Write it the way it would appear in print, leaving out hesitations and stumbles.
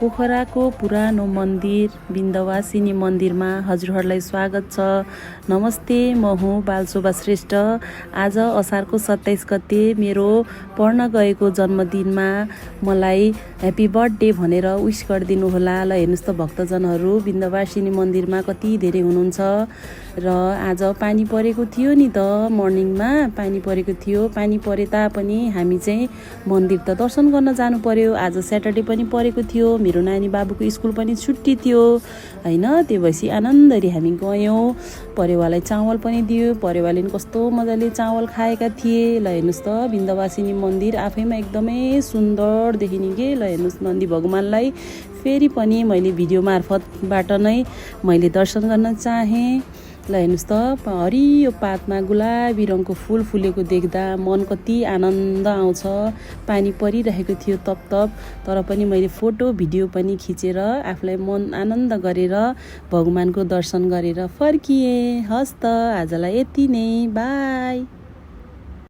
पोखराको पुरानो मन्दिर विन्ध्यवासिनी मन्दिरमा हजुरहरूलाई स्वागत छ। नमस्ते, म हुँ बालशोभा श्रेष्ठ। आज असारको 27 गते मेरो पढ्न गएको जन्मदिनमा मलाई ह्यापी बर्थडे भनेर विश गरिदिनु होला। ल हेर्नुहोस् त भक्तजनहरू विन्ध्यवासिनी मन्दिरमा कति धेरै हुनुहुन्छ। र आज पानी परेको थियो नि त, मर्निङमा पानी परेको थियो। पानी परे तापनि हामी चाहिँ मन्दिर त दर्शन गर्न जानु पर्यो। आज स्याटरडे पनि परेको थियो, मेरो नानी बाबुको स्कुल पनि छुट्टी थियो हैन। त्यो भएपछि आनन्दरी हामी गयौँ। परेवालाई चावल पनि दियो, परेवाले पनि कस्तो मजाले चावल खाएका थिए। ल हेर्नुहोस् त विन्ध्यवासिनी मन्दिर आफैमा एकदमै सुन्दर देखिने के। ल हेर्नुहोस् नन्दी भगवानलाई फेरि पनि मैले भिडियो मार्फतबाट नै मैले दर्शन गर्न चाहेँ। ल हेर्नुहोस् त हरियो पातमा गुलाबी रङको फुल फुलेको देख्दा मन कति आनन्द आउँछ। पानी परिरहेको थियो तप तर पनि मैले फोटो भिडियो पनि खिचेर आफूलाई मन आनन्द गरेर भगवानको दर्शन गरेर फर्किएँ। हस् त आजलाई यति नै, बाई।